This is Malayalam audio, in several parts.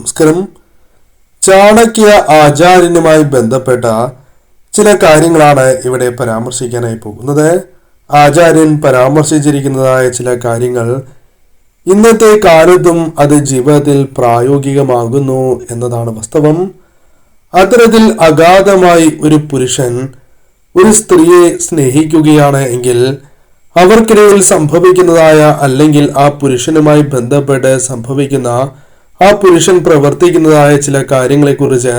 നമസ്കാരം. ചാണക്യ ആചാര്യനുമായി ബന്ധപ്പെട്ട ചില കാര്യങ്ങളാണ് ഇവിടെ പരാമർശിക്കാനായി പോകുന്നത്. ആചാര്യൻ പരാമർശിച്ചിരിക്കുന്നതായ ചില കാര്യങ്ങൾ ഇന്നത്തെ കാലത്തും അത് ജീവിതത്തിൽ പ്രായോഗികമാകുന്നു എന്നതാണ് വാസ്തവം. അത്തരത്തിൽ അഗാധമായി ഒരു പുരുഷൻ ഒരു സ്ത്രീയെ സ്നേഹിക്കുകയാണ് എങ്കിൽ അവർക്കിടയിൽ സംഭവിക്കുന്നതായ അല്ലെങ്കിൽ ആ പുരുഷനുമായി ബന്ധപ്പെട്ട് സംഭവിക്കുന്ന ആ പുരുഷൻ പ്രവർത്തിക്കുന്നതായ ചില കാര്യങ്ങളെക്കുറിച്ച്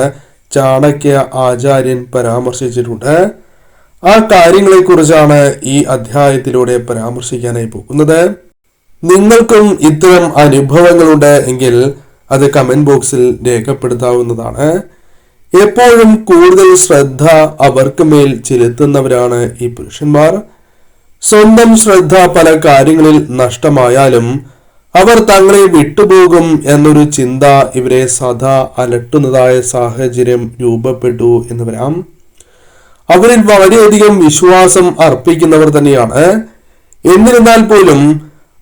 ചാണക്യ ആചാര്യൻ പരാമർശിച്ചിട്ടുണ്ട്. ആ കാര്യങ്ങളെക്കുറിച്ചാണ് ഈ അധ്യായത്തിലൂടെ പരാമർശിക്കാനായി പോകുന്നത്. നിങ്ങൾക്കും ഇത്തരം അനുഭവങ്ങളുണ്ട് എങ്കിൽ അത് കമന്റ് ബോക്സിൽ രേഖപ്പെടുത്താവുന്നതാണ്. എപ്പോഴും കൂടുതൽ ശ്രദ്ധ അവർക്ക് മേൽ ചെലുത്തുന്നവരാണ് ഈ പുരുഷന്മാർ. സ്വന്തം ശ്രദ്ധ പല കാര്യങ്ങളിൽ നഷ്ടമായാലും അവർ തങ്ങളെ വിട്ടുപോകും എന്നൊരു ചിന്ത ഇവരെ സദാ അലട്ടുന്നതായ സാഹചര്യം രൂപപ്പെട്ടു എന്ന് വരാം. അവരിൽ വളരെയധികം വിശ്വാസം അർപ്പിക്കുന്നവർ തന്നെയാണ്. എന്നിരുന്നാൽ പോലും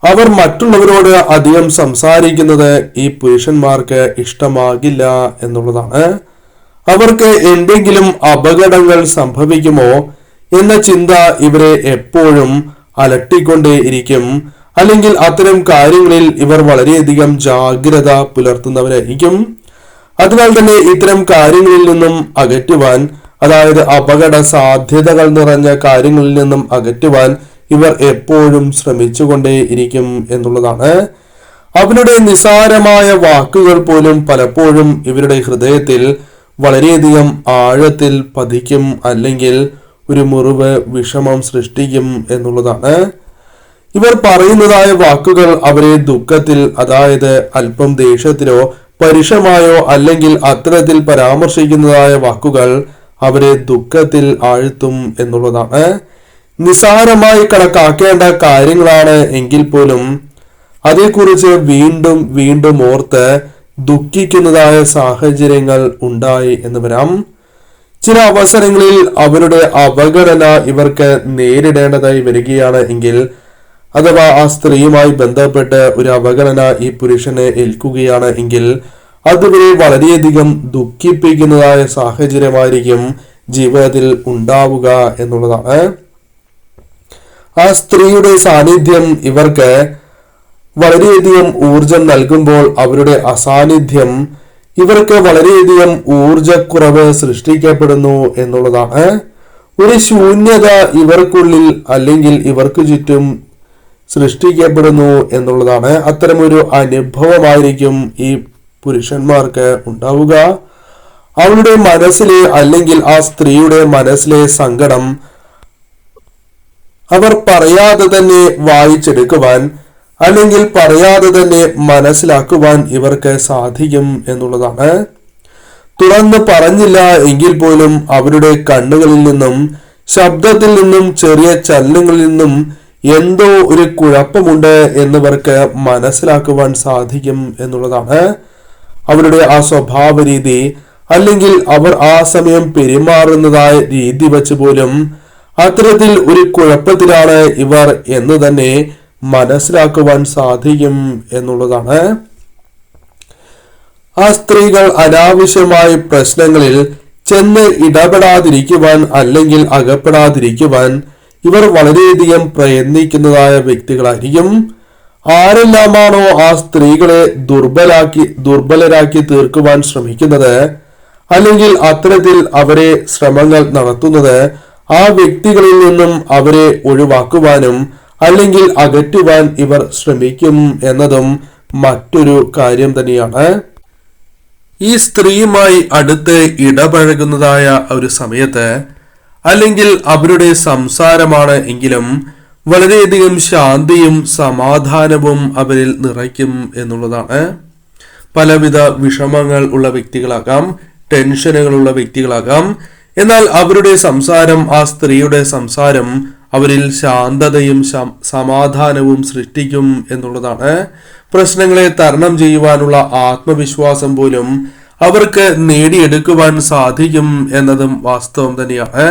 അവർ മറ്റുള്ളവരോട് അധികം സംസാരിക്കുന്നത് ഈ പുരുഷന്മാർക്ക് ഇഷ്ടമാകില്ല എന്നുള്ളതാണ്. അവർക്ക് എന്തെങ്കിലും അപകടങ്ങൾ സംഭവിക്കുമോ എന്ന ചിന്ത ഇവരെ എപ്പോഴും അലട്ടിക്കൊണ്ടേയിരിക്കും. അല്ലെങ്കിൽ അത്തരം കാര്യങ്ങളിൽ ഇവർ വളരെയധികം ജാഗ്രത പുലർത്തുന്നവരായിരിക്കും. അതിനാൽ തന്നെ ഇത്തരം കാര്യങ്ങളിൽ നിന്നും അകറ്റുവാൻ, അതായത് അപകട സാധ്യതകൾ നിറഞ്ഞ കാര്യങ്ങളിൽ നിന്നും അകറ്റുവാൻ ഇവർ എപ്പോഴും ശ്രമിച്ചുകൊണ്ടേയിരിക്കും എന്നുള്ളതാണ്. അവരുടെ നിസാരമായ വാക്കുകൾ പോലും പലപ്പോഴും ഇവരുടെ ഹൃദയത്തിൽ വളരെയധികം ആഴത്തിൽ പതിക്കും, അല്ലെങ്കിൽ ഒരു മുറിവ്, വിഷമം സൃഷ്ടിക്കും എന്നുള്ളതാണ്. ഇവർ പറയുന്നതായ വാക്കുകൾ അവരെ ദുഃഖത്തിൽ, അതായത് അല്പം ദേഷ്യത്തിലോ പരുഷമായോ അല്ലെങ്കിൽ അത്തരത്തിൽ പരാമർശിക്കുന്നതായ വാക്കുകൾ അവരെ ദുഃഖത്തിൽ ആഴ്ത്തും എന്നുള്ളതാണ്. നിസാരമായി കണക്കാക്കേണ്ട കാര്യങ്ങളാണ് എങ്കിൽ പോലും അതേക്കുറിച്ച് വീണ്ടും വീണ്ടും ഓർത്ത് ദുഃഖിക്കുന്നതായ സാഹചര്യങ്ങൾ ഉണ്ടായി എന്ന് വരാം. ചില അവസരങ്ങളിൽ അവരുടെ അവഗണന ഇവർക്ക് നേരിടേണ്ടതായി വരികയാണ് എങ്കിൽ, അഥവാ ആ സ്ത്രീയുമായി ബന്ധപ്പെട്ട് ഒരു അവഗണന ഈ പുരുഷനെ ഏൽക്കുകയാണ് എങ്കിൽ അതുവരെ വളരെയധികം ദുഃഖിപ്പിക്കുന്നതായ സാഹചര്യമായിരിക്കും ജീവിതത്തിൽ ഉണ്ടാവുക എന്നുള്ളതാണ്. ആ സ്ത്രീയുടെ സാന്നിധ്യം ഇവർക്ക് വളരെയധികം ഊർജം നൽകുമ്പോൾ അവരുടെ അസാന്നിധ്യം ഇവർക്ക് വളരെയധികം ഊർജക്കുറവ് സൃഷ്ടിക്കപ്പെടുന്നു എന്നുള്ളതാണ്. ഒരു ശൂന്യത ഇവർക്കുള്ളിൽ അല്ലെങ്കിൽ ഇവർക്ക് ചുറ്റും സൃഷ്ടിക്കപ്പെടുന്നു എന്നുള്ളതാണ്. അത്തരമൊരു അനുഭവമായിരിക്കും ഈ പുരുഷന്മാർക്ക് ഉണ്ടാവുക. അവളുടെ മനസ്സിലെ അല്ലെങ്കിൽ ആ സ്ത്രീയുടെ മനസ്സിലെ സങ്കടം അവർ പറയാതെ തന്നെ വായിച്ചെടുക്കുവാൻ, അല്ലെങ്കിൽ പറയാതെ തന്നെ മനസ്സിലാക്കുവാൻ ഇവർക്ക് സാധിക്കും എന്നുള്ളതാണ്. തുറന്ന് പറഞ്ഞില്ല എങ്കിൽ പോലും അവരുടെ കണ്ണുകളിൽ നിന്നും, ശബ്ദത്തിൽ നിന്നും, ചെറിയ ചലനങ്ങളിൽ നിന്നും എന്തോ ഒരു കുഴപ്പമുണ്ട് എന്നിവർക്ക് മനസ്സിലാക്കുവാൻ സാധിക്കും എന്നുള്ളതാണ്. അവരുടെ ആ സ്വഭാവ രീതി, അല്ലെങ്കിൽ അവർ ആ സമയം പെരുമാറുന്നതായ രീതി വച്ച് പോലും അത്തരത്തിൽ ഒരു കുഴപ്പത്തിലാണ് ഇവർ എന്ന് തന്നെ മനസ്സിലാക്കുവാൻ സാധിക്കും എന്നുള്ളതാണ്. ആ സ്ത്രീകൾ അനാവശ്യമായ പ്രശ്നങ്ങളിൽ ചെന്ന് ഇടപെടാതിരിക്കുവാൻ അല്ലെങ്കിൽ അകപ്പെടാതിരിക്കുവാൻ ഇവർ വളരെയധികം പ്രയത്നിക്കുന്നതായ വ്യക്തികളായിരിക്കും. ആരെല്ലാമാണോ ആ സ്ത്രീകളെ ദുർബലരാക്കി തീർക്കുവാൻ ശ്രമിക്കുന്നത്, അല്ലെങ്കിൽ അത്തരത്തിൽ അവരെ ശ്രമങ്ങൾ നടത്തുന്നത്, ആ വ്യക്തികളിൽ നിന്നും അവരെ ഒഴിവാക്കുവാനും അല്ലെങ്കിൽ അകറ്റുവാൻ ഇവർ ശ്രമിക്കും എന്നതും മറ്റൊരു കാര്യം തന്നെയാണ്. ഈ സ്ത്രീയുമായി അടുത്ത് ഇടപഴകുന്നതായ ഒരു സമയത്ത്, അല്ലെങ്കിൽ അവരുടെ സംസാരമാണ് എങ്കിലും വളരെയധികം ശാന്തിയും സമാധാനവും അവരിൽ നിറയ്ക്കും എന്നുള്ളതാണ്. പലവിധ വിഷമങ്ങൾ ഉള്ള വ്യക്തികളാകാം, ടെൻഷനുകളുള്ള വ്യക്തികളാകാം. എന്നാൽ അവരുടെ സംസാരം, ആ സ്ത്രീയുടെ സംസാരം അവരിൽ ശാന്തതയും സമാധാനവും സൃഷ്ടിക്കും എന്നുള്ളതാണ്. പ്രശ്നങ്ങളെ തരണം ചെയ്യുവാനുള്ള ആത്മവിശ്വാസം പോലും അവർക്ക് നേടിയെടുക്കുവാൻ സാധിക്കും എന്നതും വാസ്തവം തന്നെയാണ്.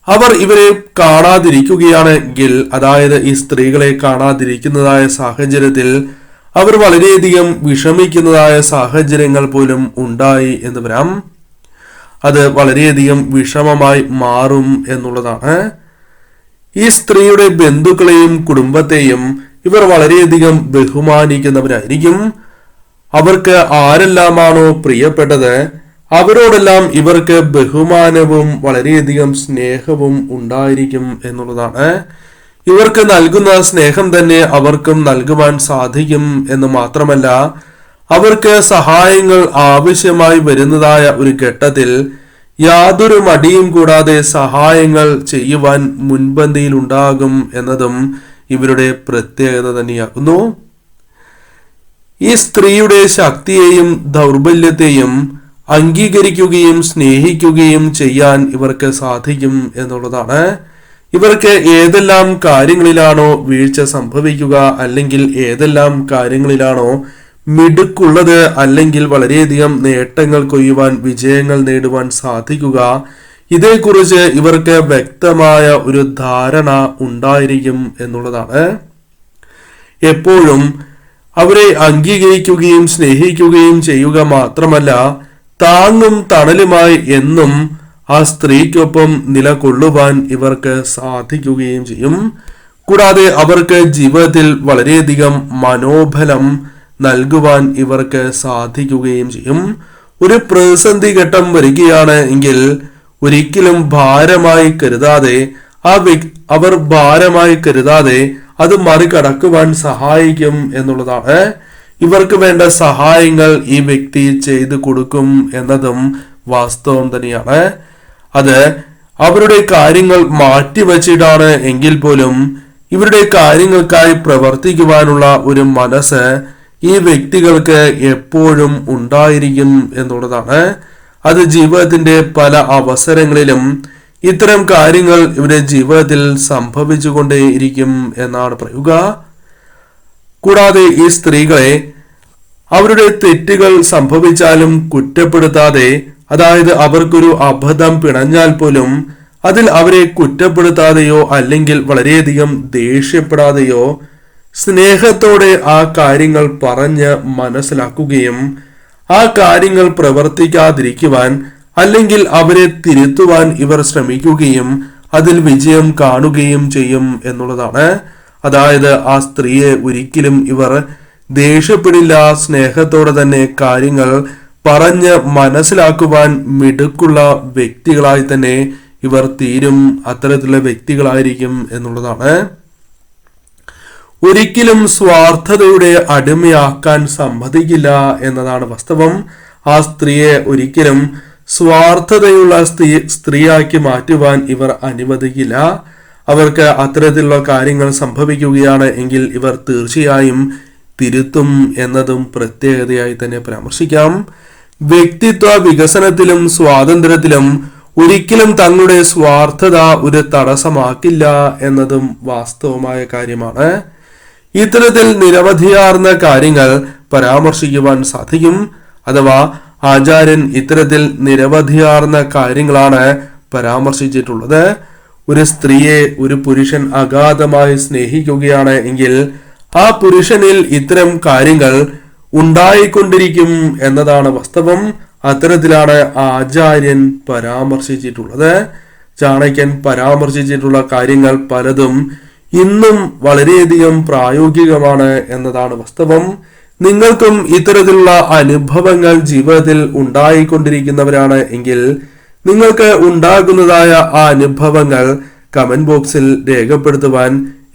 അവർ ഇവരെ കാണാതിരിക്കുകയാണെങ്കിൽ, അതായത് ഈ സ്ത്രീകളെ കാണാതിരിക്കുന്നതായ സാഹചര്യത്തിൽ അവർ വളരെയധികം വിഷമിക്കുന്നതായ സാഹചര്യങ്ങൾ പോലും ഉണ്ടായി എന്ന് വരാം. അത് വളരെയധികം വിഷമമായി മാറും എന്നുള്ളതാണ്. ഈ സ്ത്രീയുടെ ബന്ധുക്കളെയും കുടുംബത്തെയും ഇവർ വളരെയധികം ബഹുമാനിക്കുന്നവരായിരിക്കും. അവർക്ക് ആരെല്ലാമാണോ പ്രിയപ്പെട്ടത് അവരോടെല്ലാം ഇവർക്ക് ബഹുമാനവും വളരെയധികം സ്നേഹവും ഉണ്ടായിരിക്കും എന്നുള്ളതാണ്. ഇവർക്ക് നൽകുന്ന സ്നേഹം തന്നെ അവർക്കും നൽകുവാൻ സാധിക്കും എന്ന് മാത്രമല്ല, അവർക്ക് സഹായങ്ങൾ ആവശ്യമായി വരുന്നതായ ഒരു ഘട്ടത്തിൽ യാതൊരു മടിയും കൂടാതെ സഹായങ്ങൾ ചെയ്യുവാൻ മുൻപന്തിയിൽ ഉണ്ടാകും എന്നതും ഇവരുടെ പ്രത്യേകത തന്നെയാകുന്നു. ഈ സ്ത്രീയുടെ ശക്തിയെയും ദൗർബല്യത്തെയും അംഗീകരിക്കുകയും സ്നേഹിക്കുകയും ചെയ്യാൻ ഇവർക്ക് സാധിക്കും എന്നുള്ളതാണ്. ഇവർക്ക് ഏതെല്ലാം കാര്യങ്ങളിലാണോ വീഴ്ച സംഭവിക്കുക, അല്ലെങ്കിൽ ഏതെല്ലാം കാര്യങ്ങളിലാണോ മിടുക്കുള്ളത്, അല്ലെങ്കിൽ വളരെയധികം നേട്ടങ്ങൾ കൊയ്യുവാൻ വിജയങ്ങൾ നേടുവാൻ സാധിക്കുക, ഇതേക്കുറിച്ച് ഇവർക്ക് വ്യക്തമായ ഒരു ധാരണ ഉണ്ടായിരിക്കും എന്നുള്ളതാണ്. എപ്പോഴും അവരെ അംഗീകരിക്കുകയും സ്നേഹിക്കുകയും ചെയ്യുക മാത്രമല്ല, താങ്ങും തണലുമായി എന്നും ആ സ്ത്രീക്കൊപ്പം നിലകൊള്ളുവാൻ ഇവർക്ക് സാധിക്കുകയും ചെയ്യും. കൂടാതെ അവർക്ക് ജീവിതത്തിൽ വളരെയധികം മനോബലം നൽകുവാൻ ഇവർക്ക് സാധിക്കുകയും ചെയ്യും. ഒരു പ്രതിസന്ധി ഘട്ടം വരികയാണ് എങ്കിൽ ഒരിക്കലും ഭാരമായി കരുതാതെ അവർ ഭാരമായി കരുതാതെ അത് മറികടക്കുവാൻ സഹായിക്കും എന്നുള്ളതാണ്. ഇവർക്ക് വേണ്ട സഹായങ്ങൾ ഈ വ്യക്തി ചെയ്തു കൊടുക്കും എന്നതും വാസ്തവം തന്നെയാണ്. അത് അവരുടെ കാര്യങ്ങൾ മാറ്റിവച്ചിട്ടാണ് എങ്കിൽ പോലും ഇവരുടെ കാര്യങ്ങൾക്കായി പ്രവർത്തിക്കുവാനുള്ള ഒരു മനസ്സ് ഈ വ്യക്തികൾക്ക് എപ്പോഴും ഉണ്ടായിരിക്കും എന്നുള്ളതാണ്. അത് ജീവിതത്തിന്റെ പല അവസരങ്ങളിലും ഇത്തരം കാര്യങ്ങൾ ഇവരുടെ ജീവിതത്തിൽ സംഭവിച്ചുകൊണ്ടേയിരിക്കും എന്നാണ് പറയുക. കൂടാതെ ഈ സ്ത്രീകളെ അവരുടെ തെറ്റുകൾ സംഭവിച്ചാലും കുറ്റപ്പെടുത്താതെ, അതായത് അവർക്കൊരു അബദ്ധം പിണഞ്ഞാൽ പോലും അതിൽ അവരെ കുറ്റപ്പെടുത്താതെയോ അല്ലെങ്കിൽ വളരെയധികം ദേഷ്യപ്പെടാതെയോ സ്നേഹത്തോടെ ആ കാര്യങ്ങൾ പറഞ്ഞ് മനസ്സിലാക്കുകയും ആ കാര്യങ്ങൾ പ്രവർത്തിക്കാതിരിക്കുവാൻ അല്ലെങ്കിൽ അവരെ തിരുത്തുവാൻ ഇവർ ശ്രമിക്കുകയും അതിൽ വിജയം കാണുകയും ചെയ്യും എന്നുള്ളതാണ്. അതായത് ആ സ്ത്രീയെ ഒരിക്കലും ഇവർ ദേഷ്യപ്പെടില്ല, സ്നേഹത്തോടെ തന്നെ കാര്യങ്ങൾ പറഞ്ഞ് മനസ്സിലാക്കുവാൻ മിടുക്കുള്ള വ്യക്തികളായി തന്നെ ഇവർ തീരും. അത്തരത്തിലുള്ള വ്യക്തികളായിരിക്കും എന്നുള്ളതാണ്. ഒരിക്കലും സ്വാർത്ഥതയുടെ അടിമയാക്കാൻ സമ്മതിക്കില്ല എന്നതാണ് വാസ്തവം. ആ സ്ത്രീയെ ഒരിക്കലും സ്വാർത്ഥതയുള്ള സ്ത്രീയാക്കി മാറ്റുവാൻ ഇവർ അനുവദിക്കില്ല. അവർക്ക് അത്തരത്തിലുള്ള കാര്യങ്ങൾ സംഭവിക്കുകയാണ് എങ്കിൽ ഇവർ തീർച്ചയായും തിരുത്തും എന്നതും പ്രത്യേകതയായി തന്നെ പരാമർശിക്കാം. വ്യക്തിത്വ വികസനത്തിലും സ്വാതന്ത്ര്യത്തിലും ഒരിക്കലും തങ്ങളുടെ സ്വാർത്ഥത ഒരു തടസ്സമാക്കില്ല എന്നതും വാസ്തവമായ കാര്യമാണ്. ഇത്തരത്തിൽ നിരവധിയാർന്ന കാര്യങ്ങൾ പരാമർശിക്കുവാൻ സാധിക്കും. അഥവാ ആചാര്യൻ ഇത്തരത്തിൽ നിരവധിയാർന്ന കാര്യങ്ങളാണ് പരാമർശിച്ചിട്ടുള്ളത്. ഒരു സ്ത്രീയെ ഒരു പുരുഷൻ അഗാധമായി സ്നേഹിക്കുകയാണ് എങ്കിൽ ആ പുരുഷനിൽ ഇത്തരം കാര്യങ്ങൾ ഉണ്ടായിക്കൊണ്ടിരിക്കും എന്നതാണ് വാസ്തവം. അത്തരത്തിലാണ് ആചാര്യൻ പരാമർശിച്ചിട്ടുള്ളത്. ചാണക്യൻ പരാമർശിച്ചിട്ടുള്ള കാര്യങ്ങൾ പലതും ഇന്നും വളരെയധികം പ്രായോഗികമാണ് എന്നതാണ് വാസ്തവം. നിങ്ങൾക്കും ഇത്തരത്തിലുള്ള അനുഭവങ്ങൾ ജീവിതത്തിൽ ഉണ്ടായിക്കൊണ്ടിരിക്കുന്നവരാണ് എങ്കിൽ നിങ്ങൾക്ക് ഉണ്ടാകുന്നതായ ആ അനുഭവങ്ങൾ കമന്റ് ബോക്സിൽ രേഖപ്പെടുത്തുവാൻ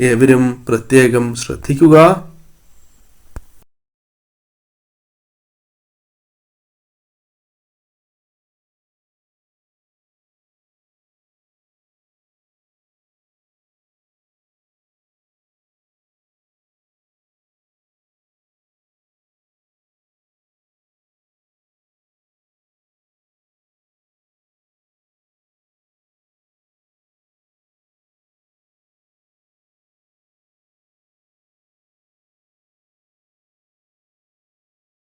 ഏവരും പ്രത്യേകം ശ്രദ്ധിക്കുക.